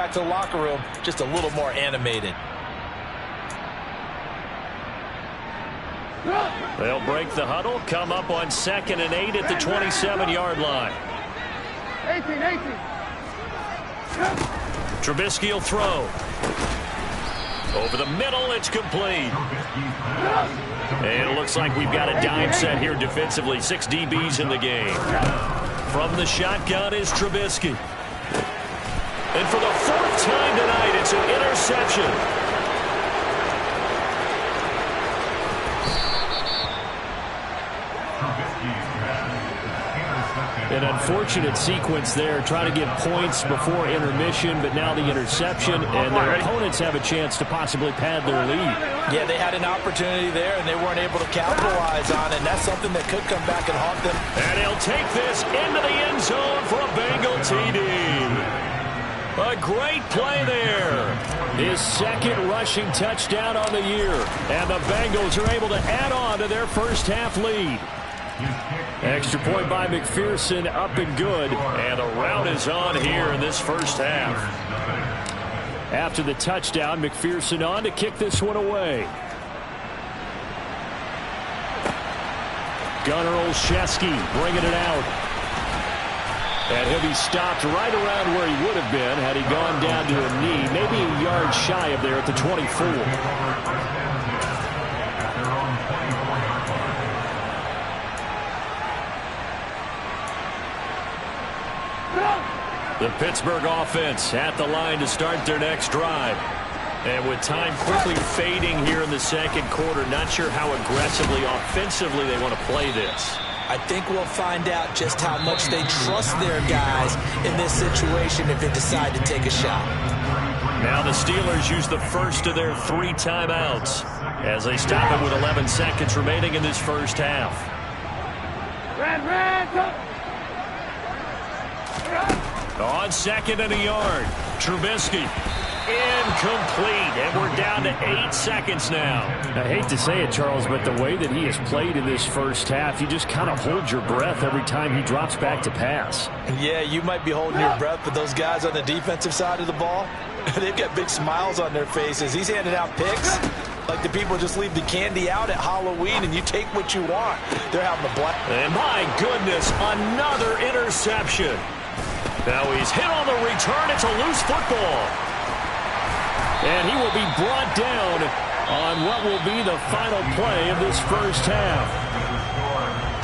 back to the locker room just a little more animated. They'll break the huddle, come up on 2nd and 8 at the 27-yard line. 18. Trubisky will throw. Over the middle, it's complete. And it looks like we've got a dime set here defensively. 6 DBs in the game. From the shotgun is Trubisky. And for the 4th time tonight, it's an interception. An unfortunate sequence there, trying to get points before intermission, but now the interception, and their opponents have a chance to possibly pad their lead. Yeah, they had an opportunity there, and they weren't able to capitalize on it, and that's something that could come back and haunt them. And he'll take this into the end zone for a Bengal TD. A great play there. His 2nd rushing touchdown on the year, and the Bengals are able to add on to their first half lead. Extra point by McPherson, up and good. And the rout is on here in this first half. After the touchdown, McPherson on to kick this one away. Gunnar Olszewski bringing it out. And he'll be stopped right around where he would have been had he gone down to a knee, maybe a yard shy of there at the 24. The Pittsburgh offense at the line to start their next drive. And with time quickly fading here in the 2nd quarter, not sure how aggressively, offensively they want to play this. I think we'll find out just how much they trust their guys in this situation if they decide to take a shot. Now the Steelers use the first of their 3 timeouts as they stop it with 11 seconds remaining in this first half. On 2nd and a yard, Trubisky. Incomplete, and we're down to 8 seconds now. I hate to say it, Charles, but the way that he has played in this first half, you just kind of hold your breath every time he drops back to pass. Yeah, you might be holding your breath, but those guys on the defensive side of the ball, they've got big smiles on their faces. He's handing out picks like the people just leave the candy out at Halloween and you take what you want. They're having a blast. And my goodness, another interception. Now he's hit on the return. It's a loose football. And he will be brought down on what will be the final play of this first half.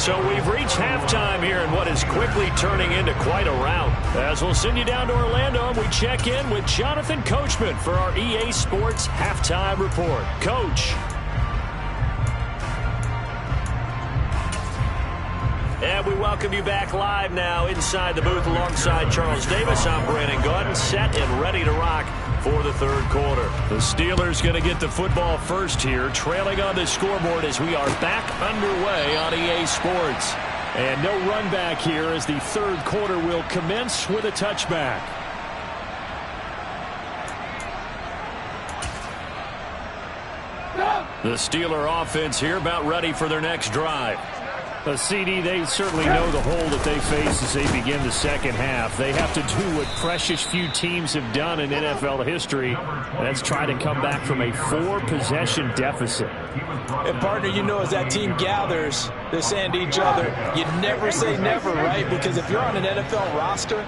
So we've reached halftime here in what is quickly turning into quite a rout. As we'll send you down to Orlando, and we check in with Jonathan Coachman for our EA Sports Halftime Report. Coach. And we welcome you back live now inside the booth alongside Charles Davis. I'm Brandon Gaudin, set and ready to rock for the 3rd quarter. The Steelers going to get the football first here, trailing on the scoreboard as we are back underway on EA Sports. And no run back here as the 3rd quarter will commence with a touchback. The Steeler offense here about ready for their next drive. A CD, they certainly know the hole that they face as they begin the 2nd half. They have to do what precious few teams have done in NFL history, and that's try to come back from a 4-possession deficit. And, partner, you know as that team gathers, they're saying to each other, you never say never, right? Because if you're on an NFL roster,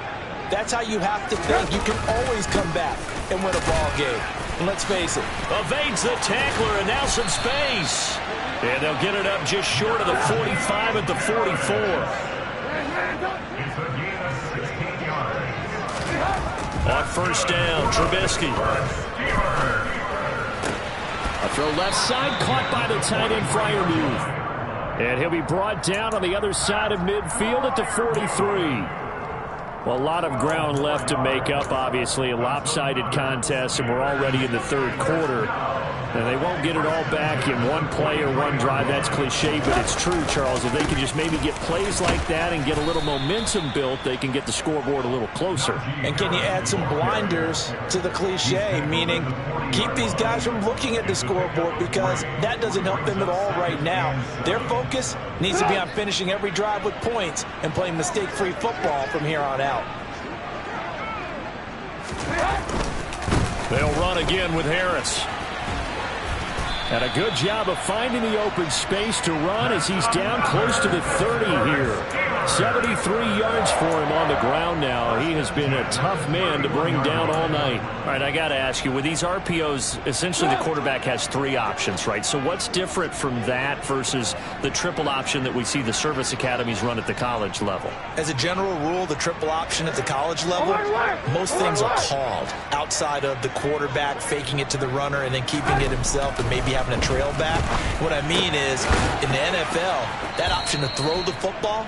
that's how you have to think. You can always come back and win a ball game. And let's face it. Evades the tackler, and now some space. And they'll get it up just short of the 45 at the 44. On 1st down, Trubisky. A throw left side, caught by the tight end Freiermuth. And he'll be brought down on the other side of midfield at the 43. Well, a lot of ground left to make up, obviously. A lopsided contest, and we're already in the 3rd quarter. And they won't get it all back in one play or one drive. That's cliche, but it's true, Charles. If they can just maybe get plays like that and get a little momentum built, they can get the scoreboard a little closer. And can you add some blinders to the cliche, meaning keep these guys from looking at the scoreboard, because that doesn't help them at all right now. Their focus needs to be on finishing every drive with points and playing mistake-free football from here on out. They'll run again with Harris. And a good job of finding the open space to run as he's down close to the 30 here. 73 yards for him on the ground now. He has been a tough man to bring down all night. All right, I got to ask you, with these RPOs, essentially the quarterback has 3 options, right? So what's different from that versus the triple option that we see the service academies run at the college level? As a general rule, the triple option at the college level, most things are called outside of the quarterback faking it to the runner and then keeping it himself and maybe having a trail back. What I mean is, in the NFL, that option to throw the football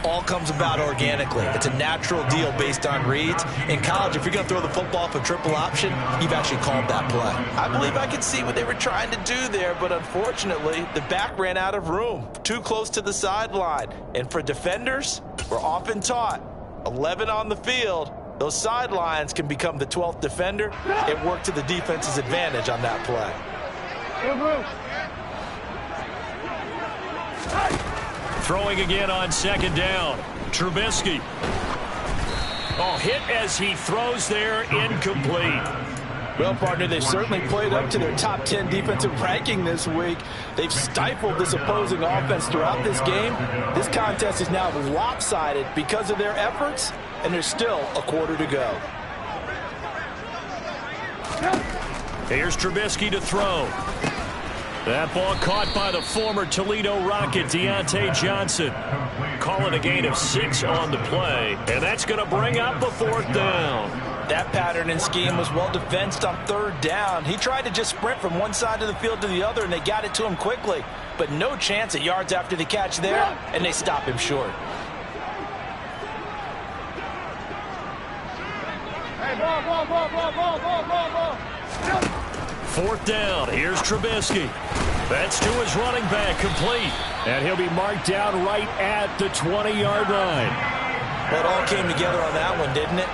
all comes about organically. It's a natural deal based on reads. In college, if you're going to throw the football for triple option, you've actually called that play. I believe I could see what they were trying to do there, but unfortunately, the back ran out of room. Too close to the sideline. And for defenders, we're often taught, 11 on the field, those sidelines can become the 12th defender. It worked to the defense's advantage on that play. Throwing again on second down. Trubisky. Oh, hit as he throws there, incomplete. Well, partner, they've certainly played up to their top 10 defensive ranking this week. They've stifled this opposing offense throughout this game. This contest is now lopsided because of their efforts, and there's still a quarter to go. Here's Trubisky to throw. That ball caught by the former Toledo Rocket, Deontay Johnson. Calling a gain of 6 on the play, and that's going to bring up a 4th down. That pattern and scheme was well defensed on 3rd down. He tried to just sprint from one side of the field to the other, and they got it to him quickly. But no chance at yards after the catch there, and they stop him short. Hey, ball. 4th down. Here's Trubisky. That's to his running back, complete. And he'll be marked down right at the 20-yard line. Well, it all came together on that one, didn't it?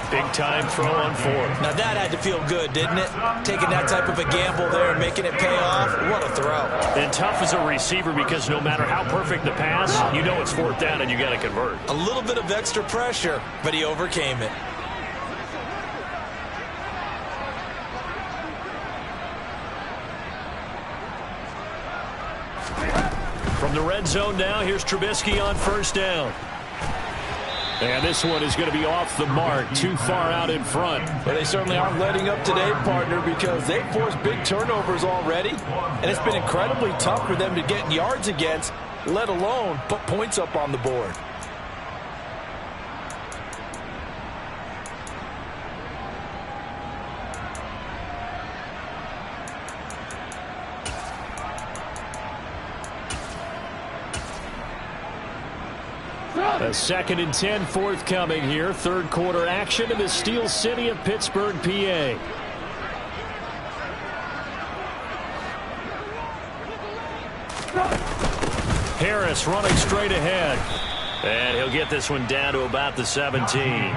Big-time throw on 4th. Now, that had to feel good, didn't it? Taking that type of a gamble there and making it pay off. What a throw. And tough as a receiver because no matter how perfect the pass, you know it's 4th down and you got to convert. A little bit of extra pressure, but he overcame it. From the red zone now, here's Trubisky on 1st down. And this one is going to be off the mark, too far out in front. But they certainly aren't letting up today, partner, because they've forced big turnovers already. And it's been incredibly tough for them to get yards against, let alone put points up on the board. A 2nd and 10 forthcoming here. 3rd quarter action in the Steel City of Pittsburgh, PA. Harris running straight ahead. And he'll get this one down to about the 17.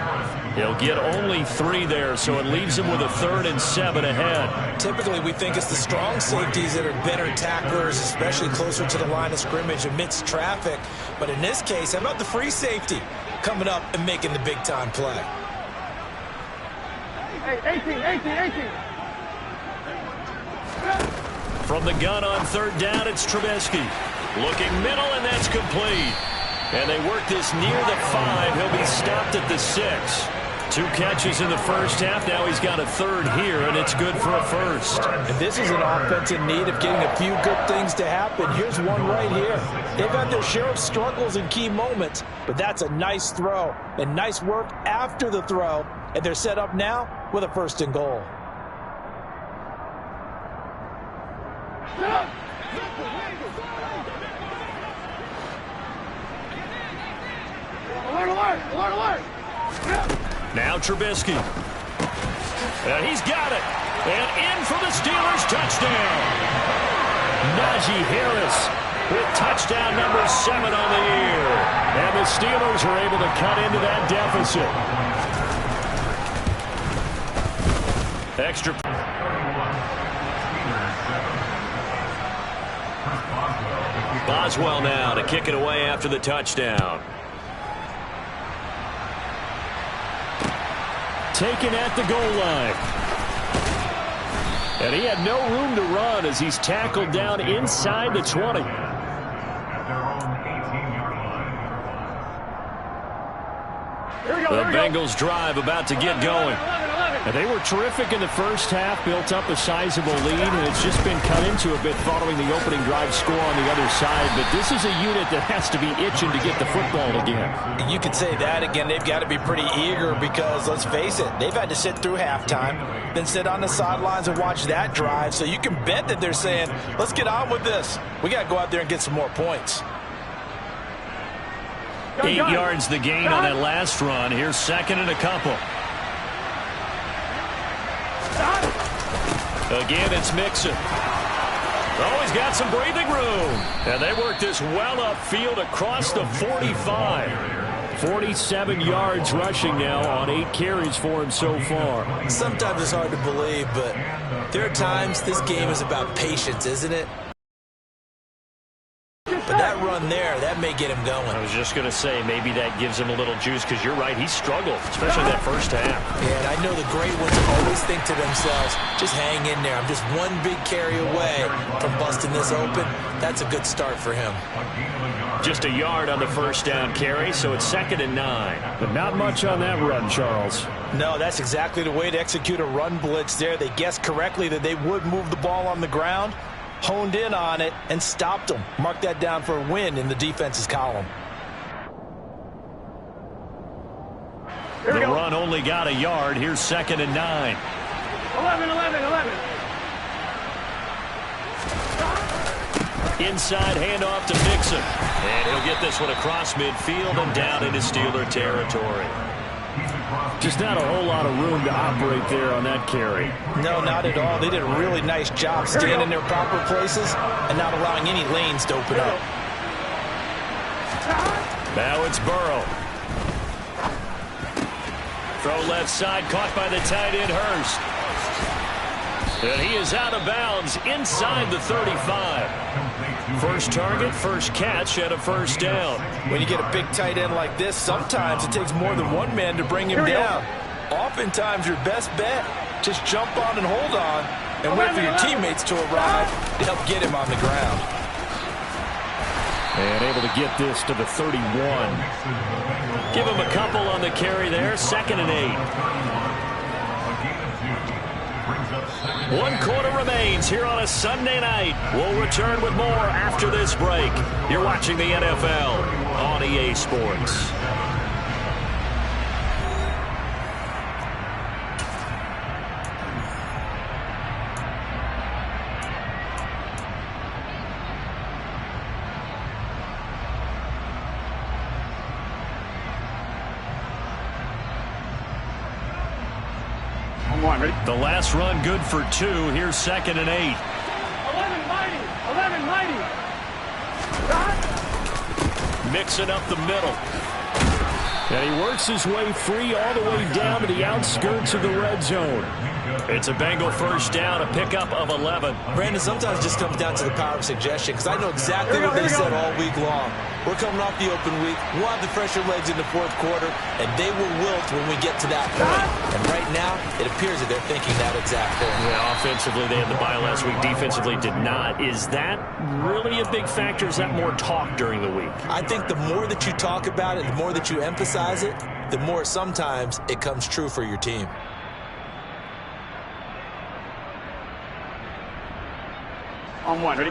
He'll get only 3 there, so it leaves him with a 3rd and 7 ahead. Typically, we think it's the strong safeties that are better tacklers, especially closer to the line of scrimmage amidst traffic. But in this case, how about the free safety coming up and making the big-time play? Hey, 18. From the gun on 3rd down, it's Trubisky. Looking middle, and that's complete. And they work this near the 5. He'll be stopped at the 6. 2 catches in the first half. Now he's got a 3rd here, and it's good for a 1st. And this is an offense in need of getting a few good things to happen. Here's one right here. They've had their share of struggles in key moments, but that's a nice throw and nice work after the throw. And they're set up now with a 1st and goal. Alert! Now Trubisky. And he's got it. And in for the Steelers touchdown. Najee Harris with touchdown number 7 on the year. And the Steelers are able to cut into that deficit. Extra. Boswell now to kick it away after the touchdown. Taken at the goal line. And he had no room to run as he's tackled down inside the 20. The Bengals drive about to get going. And they were terrific in the first half, built up a sizable lead, and it's just been cut into a bit following the opening drive score on the other side. But this is a unit that has to be itching to get the football again. You could say that again. They've got to be pretty eager because, let's face it, they've had to sit through halftime, then sit on the sidelines and watch that drive. So you can bet that they're saying, let's get on with this. We got to go out there and get some more points. 8 yards the gain on that last run. Here's second and a couple. Again, it's Mixon. Oh, he's got some breathing room. And they work this well upfield across the 45. 47 yards rushing now on 8 carries for him so far. Sometimes it's hard to believe, but there are times this game is about patience, isn't it? But that run there, that may get him going. I was just going to say, maybe that gives him a little juice, because you're right, he struggled, especially that first half. Yeah, and I know the great ones always think to themselves, just hang in there. I'm just one big carry away from busting this open. That's a good start for him. Just a yard on the first down carry, so it's second and 9. But not much on that run, Charles. No, that's exactly the way to execute a run blitz there. They guessed correctly that they would move the ball on the ground, honed in on it, and stopped them. Mark that down for a win in the defense's column. The run only got a yard. Here's second and 9. 11. Inside handoff to Mixon. And he'll get this one across midfield and down into Steeler territory. Just not a whole lot of room to operate there on that carry. No, not at all. They did a really nice job staying in their proper places and not allowing any lanes to open up. Now it's Burrow. Throw left side, caught by the tight end, Hurst. And he is out of bounds inside the 35. First target, first catch, and a first down. When you get a big tight end like this, sometimes it takes more than one man to bring him down. Oftentimes, your best bet, just jump on and hold on and wait for your teammates to arrive to help get him on the ground. And able to get this to the 31. Give him a couple on the carry there, second and 8. 1 quarter remains here on a Sunday night. We'll return with more after this break. You're watching the NFL on EA Sports. The last run good for 2. Here's second and 8. 11 mighty. Mixing up the middle. And he works his way free all the way down to the outskirts of the red zone. It's a Bengal first down, a pickup of 11. Brandon, sometimes it just comes down to the power of suggestion, because I know exactly what they said all week long. We're coming off the open week. We'll have the fresher legs in the fourth quarter, and they will wilt when we get to that point. And right now, it appears that they're thinking that exact thing. Yeah, offensively, they had the bye last week. Defensively, did not. Is that really a big factor? Is that more talk during the week? I think the more that you talk about it, the more that you emphasize it, the more sometimes it comes true for your team. On 1, ready?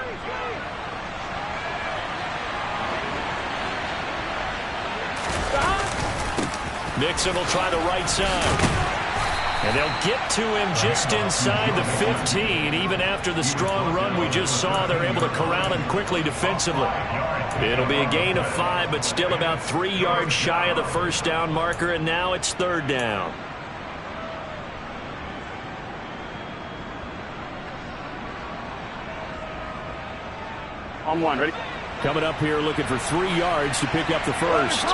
Mixon will try the right side. And they'll get to him just inside the 15. Even after the strong run we just saw, they're able to corral him quickly defensively. It'll be a gain of 5, but still about 3 yards shy of the first down marker, and now it's third down. On 1, ready? Coming up here looking for 3 yards to pick up the first.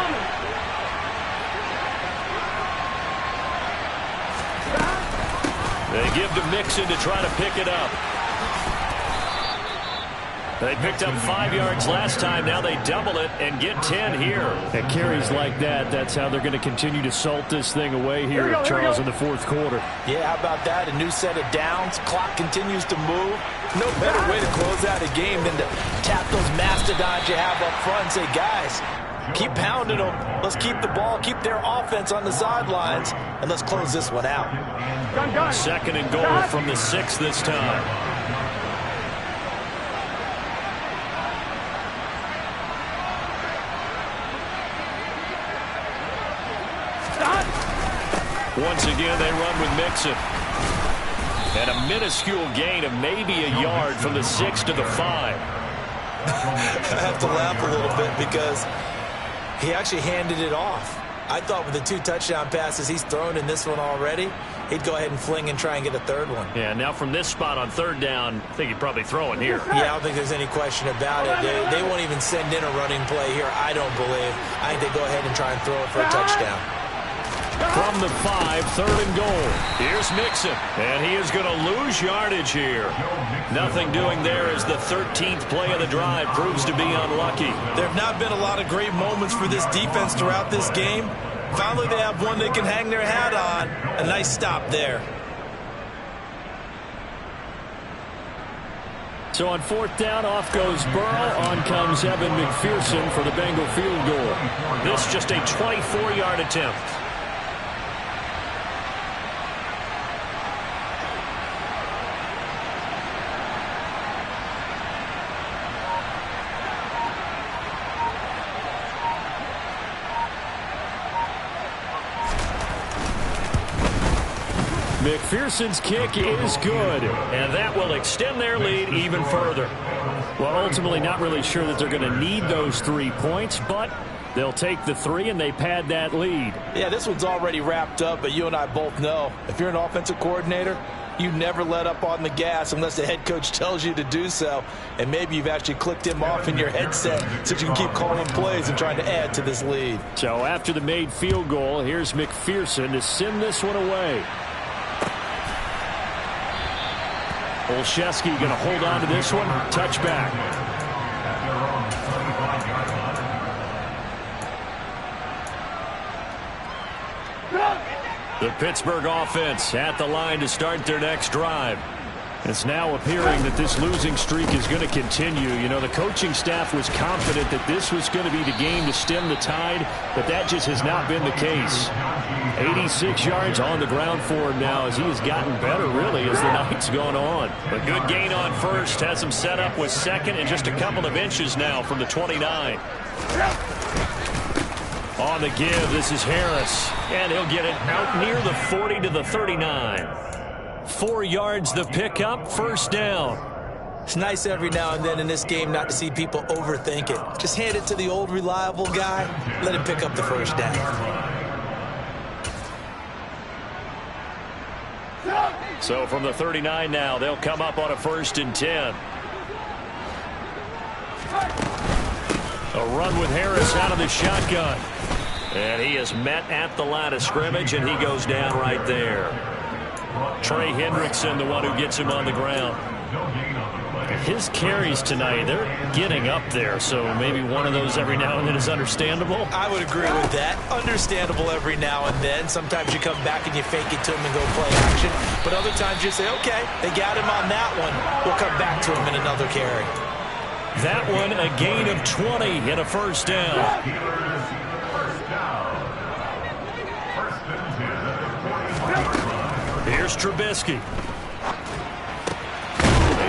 They give to Mixon to try to pick it up. They picked up 5 yards last time. Now they double it and get 10 here. At carries like that, that's how they're going to continue to salt this thing away here, Charles, in the fourth quarter. Yeah, how about that? A new set of downs. Clock continues to move. No better way to close out a game than to tap those mastodons you have up front and say, guys, keep pounding them. Let's keep the ball, keep their offense on the sidelines, and let's close this one out. Second and goal from the 6 this time. Once again, they run with Mixon. And a minuscule gain of maybe a yard from the 6 to the 5. I have to laugh a little bit because he actually handed it off. I thought with the 2 touchdown passes he's thrown in this one already, he'd go ahead and fling and try and get a third one. Yeah, now from this spot on third down, I think he'd probably throw it here. Yeah, I don't think there's any question about it. They won't even send in a running play here, I don't believe. I think they go ahead and try and throw it for a touchdown. From the 5, third and goal. Here's Mixon, and he is going to lose yardage here. Nothing doing there as the 13th play of the drive proves to be unlucky. There have not been a lot of great moments for this defense throughout this game. Finally, they have one they can hang their hat on. A nice stop there. So on fourth down, off goes Burrow. On comes Evan McPherson for the Bengal field goal. This just a 24-yard attempt. McPherson's kick is good. And that will extend their lead even further. Well, ultimately not really sure that they're going to need those 3 points, but they'll take the 3 and they pad that lead. Yeah, this one's already wrapped up, but you and I both know if you're an offensive coordinator, you never let up on the gas unless the head coach tells you to do so. And maybe you've actually clicked him off in your headset so you can keep calling plays and trying to add to this lead. So after the made field goal, here's McPherson to send this one away. Olszewski going to hold on to this one. Touchback. The Pittsburgh offense at the line to start their next drive. It's now appearing that this losing streak is going to continue. You know, the coaching staff was confident that this was going to be the game to stem the tide, but that just has not been the case. 86 yards on the ground for him now as he has gotten better, really, as the night's gone on. A good gain on first. Has him set up with second and just a couple of inches now from the 29. On the give, this is Harris. And he'll get it out near the 40 to the 39. 4 yards the pickup, first down. It's nice every now and then in this game not to see people overthink it. Just hand it to the old reliable guy. Let him pick up the first down. So from the 39 now, they'll come up on a 1st and 10. A run with Harris out of the shotgun. And he is met at the line of scrimmage, and he goes down right there. Trey Hendrickson, the one who gets him on the ground. His carries tonight, they're getting up there, so maybe one of those every now and then is understandable. I would agree with that. Understandable every now and then. Sometimes you come back and you fake it to him and go play action. But other times you say, okay, they got him on that one. We'll come back to him in another carry. That one, a gain of 20 and a first down. Here's Trubisky.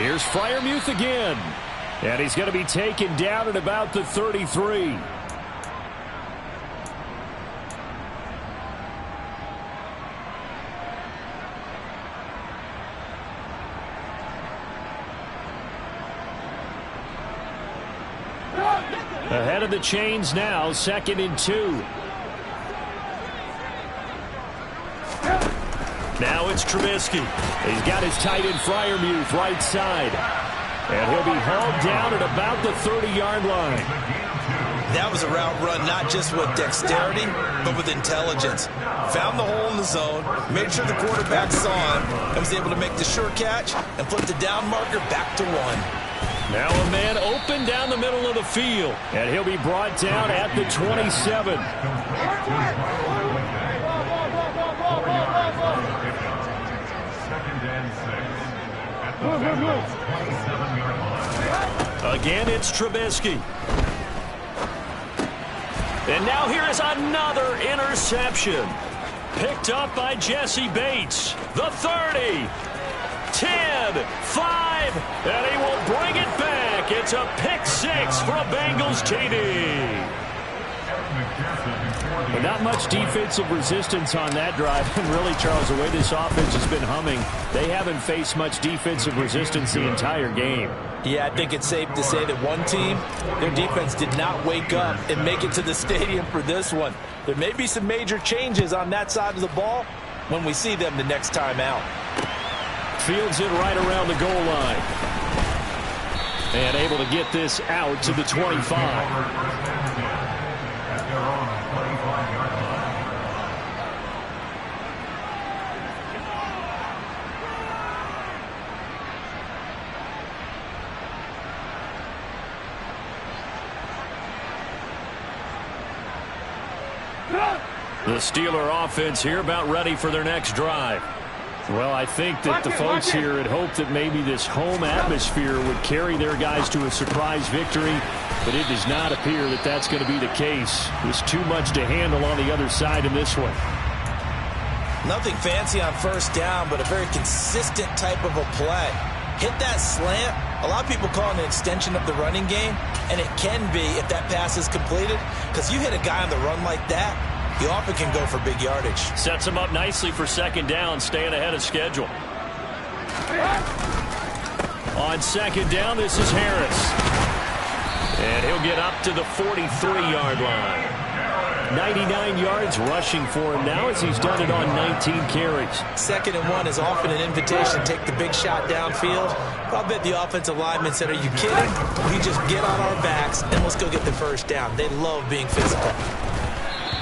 Here's Freiermuth again. And he's going to be taken down at about the 33. Ahead of the chains now, 2nd and 2. Now it's Trubisky. He's got his tight end Freiermuth right side. And he'll be hauled down at about the 30-yard line. That was a route run not just with dexterity, but with intelligence. Found the hole in the zone, made sure the quarterback saw him, and was able to make the sure catch and flip the down marker back to 1. Now a man open down the middle of the field. And he'll be brought down at the 27. Again, it's Trubisky. And now here is another interception. Picked up by Jesse Bates. The 30. 10, 5, and he will bring it back. It's a pick six for a Bengals TD. But not much defensive resistance on that drive. And really, Charles, the way this offense has been humming, they haven't faced much defensive resistance the entire game. Yeah, I think it's safe to say that one team, their defense did not wake up and make it to the stadium for this one. There may be some major changes on that side of the ball when we see them the next time out. Fields it right around the goal line. And able to get this out to the 25. The Steeler offense here about ready for their next drive. Well, I think that the folks here had hoped that maybe this home atmosphere would carry their guys to a surprise victory, but it does not appear that that's going to be the case. There's too much to handle on the other side in this one. Nothing fancy on first down, but a very consistent type of a play. Hit that slant. A lot of people call it an extension of the running game, and it can be if that pass is completed, because you hit a guy on the run like that, you often can go for big yardage. Sets him up nicely for second down, staying ahead of schedule. On second down, this is Harris. And he'll get up to the 43-yard line. 99 yards rushing for him now as he's done it on 19 carries. Second and 1 is often an invitation to take the big shot downfield. But I bet the offensive lineman said, are you kidding? We just get on our backs and let's go get the first down. They love being physical.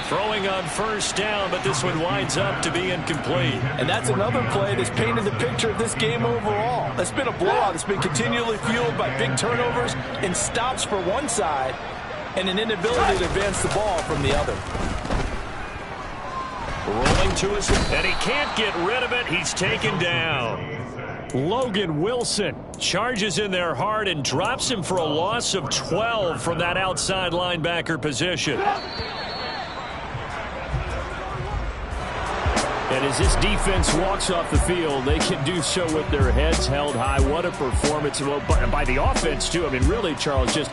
Throwing on first down, but this one winds up to be incomplete. And that's another play that's painted the picture of this game overall. It's been a blowout. It's been continually fueled by big turnovers and stops for one side and an inability to advance the ball from the other. Rolling to his, and he can't get rid of it. He's taken down. Logan Wilson charges in there hard and drops him for a loss of 12 from that outside linebacker position. And as this defense walks off the field, they can do so with their heads held high. What a performance by the offense, too. I mean, really, Charles, just